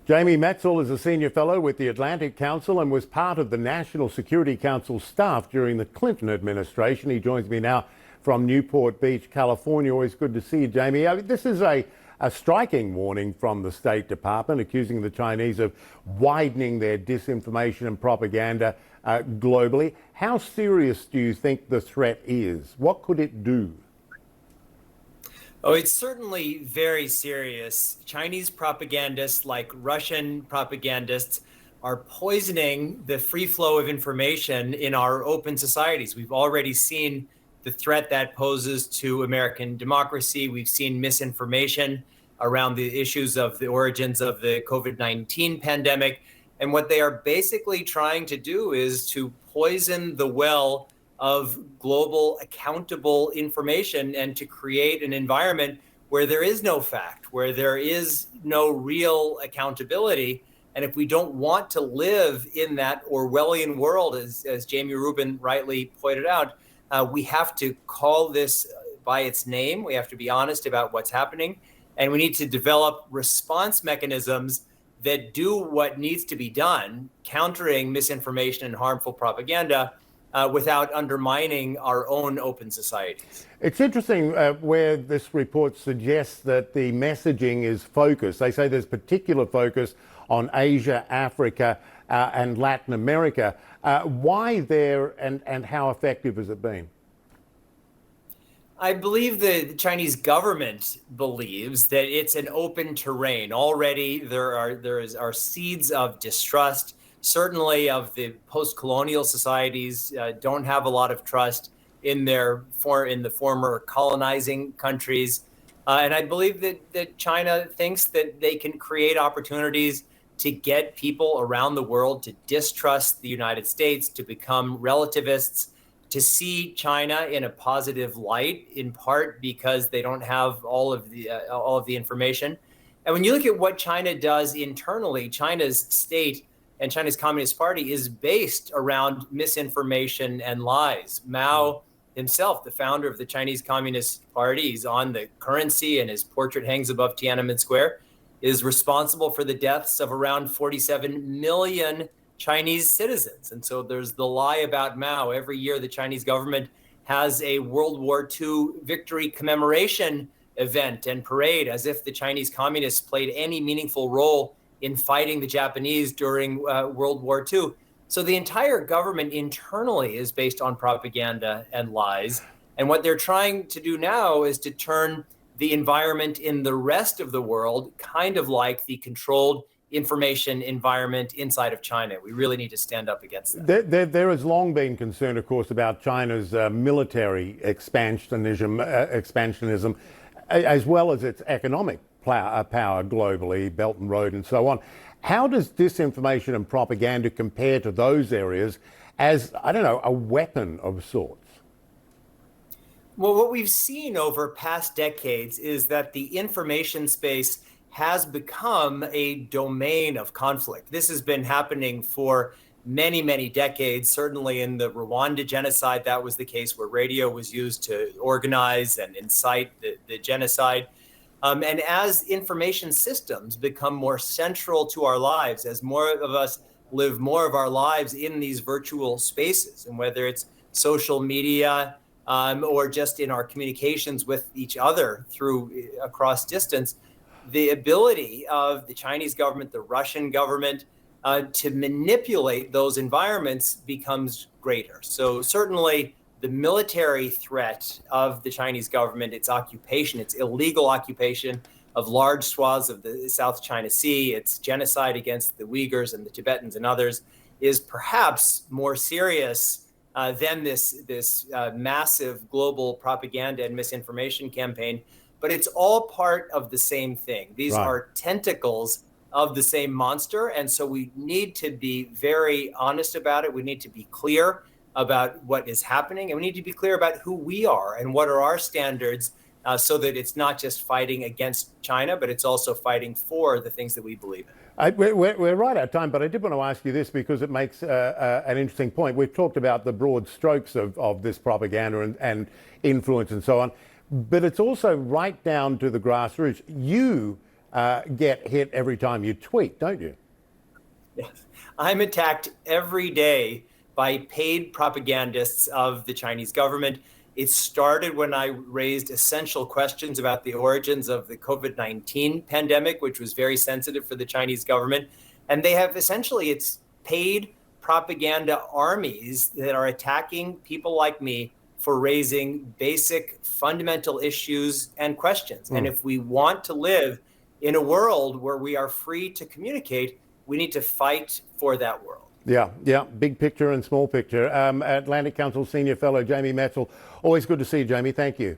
Jamie Metzl is a senior fellow with the Atlantic Council and was part of the National Security Council staff during the Clinton administration. He joins me now from Newport Beach, California. Always good to see you, Jamie. This is a striking warning from the State Department, accusing the Chinese of widening their disinformation and propaganda globally. How serious do you think the threat is? What could it do? Oh, it's certainly very serious. Chinese propagandists, like Russian propagandists, are poisoning the free flow of information in our open societies. We've already seen the threat that poses to American democracy. We've seen misinformation around the issues of the origins of the COVID-19 pandemic. And what they are basically trying to do is to poison the well of global accountable information and to create an environment where there is no fact, where there is no real accountability. And if we don't want to live in that Orwellian world, as Jamie Rubin rightly pointed out, we have to call this by its name. We have to be honest about what's happening. And we need to develop response mechanisms that do what needs to be done, countering misinformation and harmful propaganda, without undermining our own open societies. It's interesting where this report suggests that the messaging is focused. They say there's particular focus on Asia, Africa, and Latin America. Why there, and how effective has it been? I believe the Chinese government believes that it's an open terrain. Already there are seeds of distrust. Certainly of the post-colonial societies don't have a lot of trust in the former colonizing countries. And I believe that China thinks that they can create opportunities to get people around the world to distrust the United States, to become relativists, to see China in a positive light, in part because they don't have all of the information. And when you look at what China does internally, China's state and China's Communist Party is based around misinformation and lies. Mao himself, the founder of the Chinese Communist Party, is on the currency and his portrait hangs above Tiananmen Square, is responsible for the deaths of around 47 million Chinese citizens. And so there's the lie about Mao. Every year, the Chinese government has a World War II victory commemoration event and parade, as if the Chinese communists played any meaningful role in fighting the Japanese during World War II. So the entire government internally is based on propaganda and lies. And what they're trying to do now is to turn the environment in the rest of the world kind of like the controlled information environment inside of China. We really need to stand up against that. There has long been concern, of course, about China's military expansionism, as well as its economic power globally, Belt and Road and so on. How does disinformation and propaganda compare to those areas as, I don't know, a weapon of sorts? Well, what we've seen over past decades is that the information space has become a domain of conflict. This has been happening for many, many decades. Certainly in the Rwanda genocide, that was the case, where radio was used to organize and incite the genocide. And as information systems become more central to our lives, as more of us live more of our lives in these virtual spaces, and whether it's social media or just in our communications with each other across distance, the ability of the Chinese government, the Russian government, to manipulate those environments becomes greater. So certainly the military threat of the Chinese government, its occupation, its illegal occupation of large swaths of the South China Sea, its genocide against the Uyghurs and the Tibetans and others, is perhaps more serious than this massive global propaganda and misinformation campaign. But it's all part of the same thing. These are tentacles of the same monster. And so we need to be very honest about it. We need to be clear about what is happening. And we need to be clear about who we are and what are our standards, so that it's not just fighting against China, but it's also fighting for the things that we believe in. We're right out of time, but I did want to ask you this because it makes an interesting point. We've talked about the broad strokes of this propaganda and influence and so on. But it's also right down to the grassroots. You get hit every time you tweet, don't you? Yes. I'm attacked every day by paid propagandists of the Chinese government. It started when I raised essential questions about the origins of the COVID-19 pandemic, which was very sensitive for the Chinese government. And they have essentially, it's paid propaganda armies that are attacking people like me for raising basic fundamental issues and questions. And if we want to live in a world where we are free to communicate, we need to fight for that world. Yeah, big picture and small picture. Atlantic Council Senior Fellow Jamie Metzl, always good to see you, Jamie. Thank you.